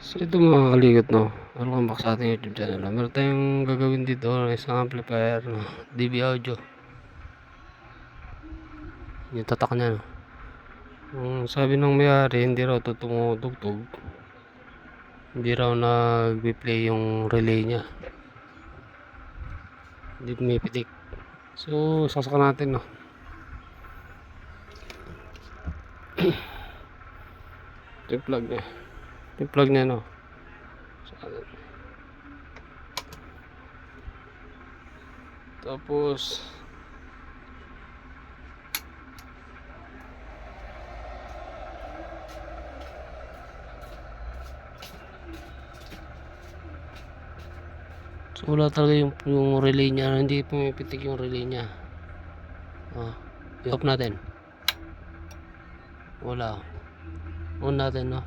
So ito mga kaligot, no, welcome back sa ating YouTube channel. Meron tayong gagawin dito, isang amplifier, no, DB audio. Yung tatak niya, no. Sabi ng may-ari, hindi raw ito tumutugtog, hindi raw nag-play yung relay niya, hindi pumipitik. So saksakan natin, no. Ito yung plug niya, no. Tapos so wala talaga yung relay niya, hindi pumipitik yung relay niya. I-off natin. Wala. On natin, no.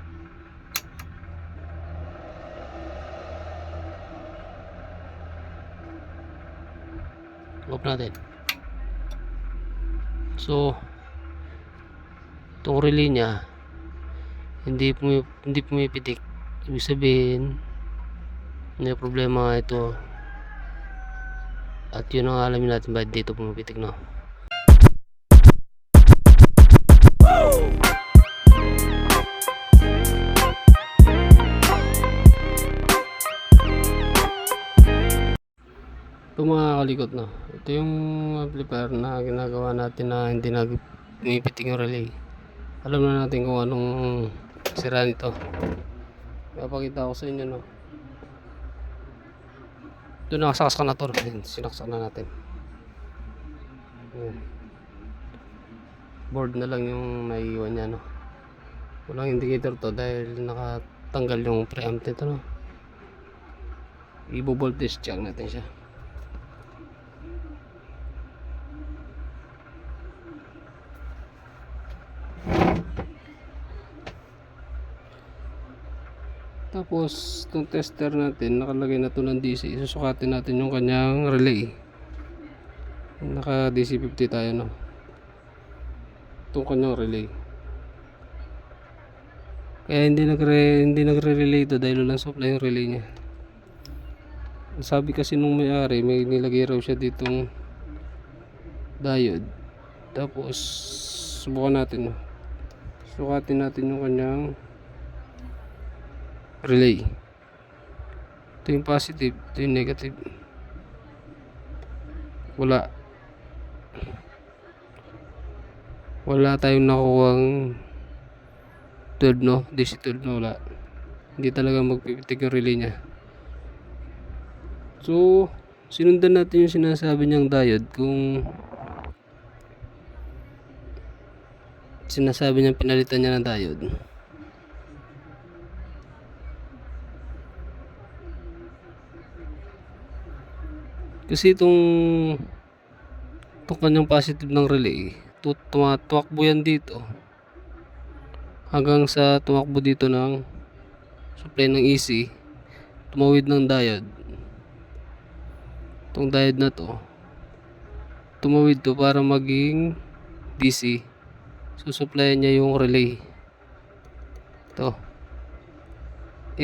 Off natin. So itong relay niya hindi pumipitik. Ibig sabihin may problema ito, at yun ang alamin natin bakit dito pumipitik, no. Ito mga kalikot, no, ito yung amplifier na ginagawa natin na hindi pumipitik yung relay. Alam na natin kung anong sira nito. Papakita ko sa inyo, no. Ito, nakasakas ka na to, sinaksak na natin. Board na lang yung naiiwan niya, no. Walang indicator to dahil nakatanggal yung preamp nito, no. I-voltage check natin siya. Tapos itong tester natin, nakalagay na to ng DC. Susukatin natin yung kanyang relay. Naka DC 50 tayo, no. Itong kanyang relay. Kaya hindi nagre-relay ito dahil walang supply yung relay niya. Sabi kasi nung may-ari, may nilagay raw siya ditong diode. Tapos subukan natin, no. Sukatin natin yung kanyang relay. Ito yung positive, ito yung negative. Wala tayong nakuhang 12, no, DC 12, no, wala. Hindi talaga magpipitik yung relay niya. So sinundan natin yung sinasabi niyang diode, kung sinasabi niyang pinalitan niya ng diode. Kasi itong kanyang positive ng relay, tumakbo yan dito hanggang sa tumakbo dito ng supply ng AC, tumawid ng diode. Itong diode na to, tumawid to para maging DC. Susuplayan niya yung relay. Ito.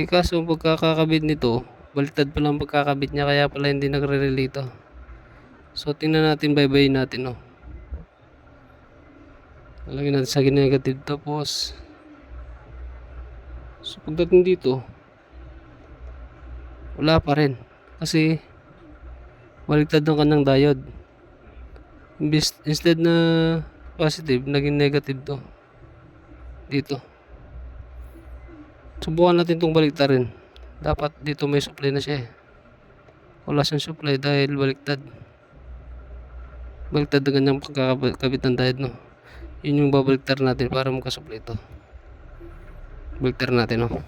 Kaso pagkakakabit nito, baliktad pa lang pagkakabit niya, kaya pala hindi nagre-relay to. So tingnan natin, baybayin natin, no. Lalagyan natin sa negative. Tapos so pagdating dito, wala pa rin, kasi baliktad ng kanyang diode. Instead na positive, naging negative to dito. Subukan natin itong baliktarin. Dapat dito may supply na siya, wala siyang supply dahil baliktad ng kanyang pagkakabit ng diode, no. Yun yung babaliktar natin para makasupply ito. Baliktar natin, no.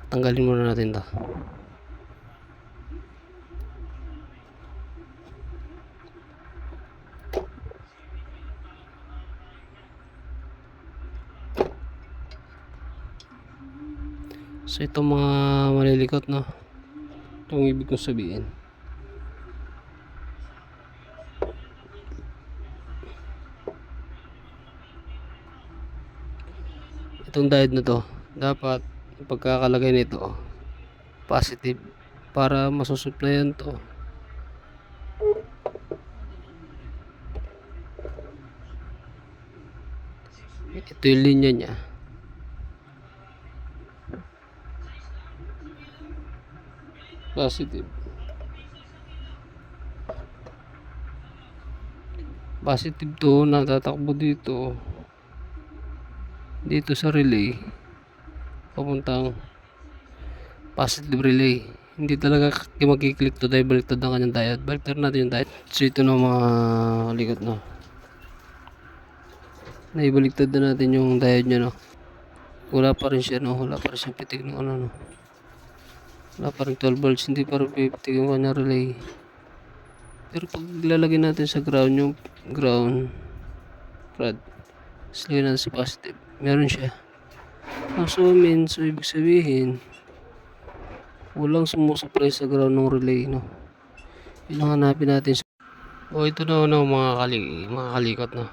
Tanggalin muna natin to. So ito mga malilikot, no, itong ibig kong sabihin. Itong diode na to, dapat pagkakalagay nito positive para masusuplayan to. Ito yung linya niya. Positive. Positive to, natatakbo dito sa relay papuntang positive relay. Hindi talaga magkiklik to dahil baliktad ang kanyang diode. Baliktad natin yung diode. So ito na mga likot, no, naibaliktad na natin yung diode nya, no. Wala pa rin siya, no, wala pa rin siya pitik ng ano, no. Wala pa rin 12 volts, hindi pa rin pitik yung kanyang relay. Pero pag lalagay natin sa ground, yung ground rod, slay natin sa positive, meron siya. So ibig sabihin walang sumusupply sa ground ng relay, no. Yun ang hanapin natin. Ito na, no, mga kalikot, no.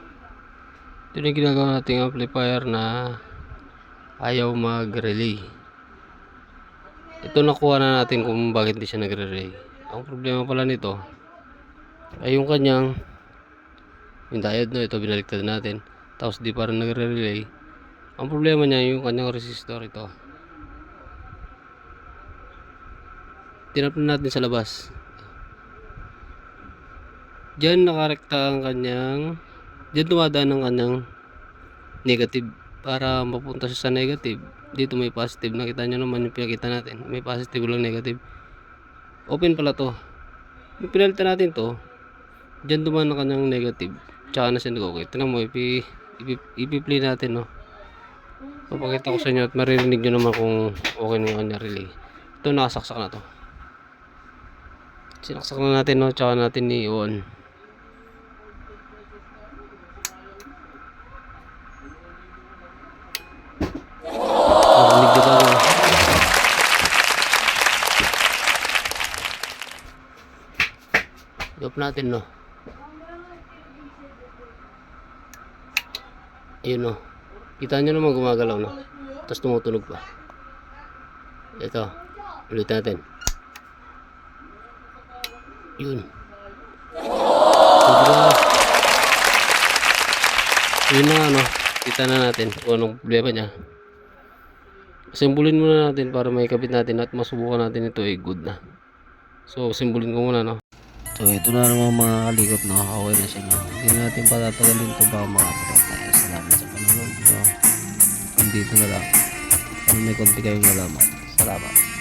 Ito na yung ginagawa nating amplifier na ayaw mag-relay. Ito nakuha na natin kung bakit hindi siya nagre-relay. Ang problema pala nito ay yung kanyang diode, no. Ito binaliktad natin, tapos di pa rin nagre-relay. Ang problema niya yung kanyang resistor. Ito tinapon natin sa labas. Diyan nakarekta ang kanyang, diyan dumadaan ang kanyang negative para mapunta siya sa negative. Dito may positive, nakita nyo naman yung pinakita natin, may positive lang negative. Open pala to. Yung pinalitan natin to, diyan dumaan ang kanyang negative, tsaka na siya nag-okay. Tignan mo, ipi-play natin, no. Papakita ko sa inyo at maririnig nyo naman kung okay na yung kanyang relay. Ito, nakasaksak na to. Sinaksak na natin, no, tsaka natin i-on. Marinig nyo ba, no? I-off natin, no. Ayun, no. Kita nyo naman gumagalaw, no. Tapos tumutunog pa. Ito, ulit natin. Yun. Yun na, no. Kita na natin kung anong problema niya. Simbolin muna natin para may kabit natin at masubukan natin ito ay good na. So simbolin ko muna, no. So ito na naman mga kalikot, no. Okay na siya, no. Hindi na natin patatagalin ito, baka makapatay tayo. Salamat sa panonood, no. Dito na lang. Kung may konti kayong nalaman. Salamat.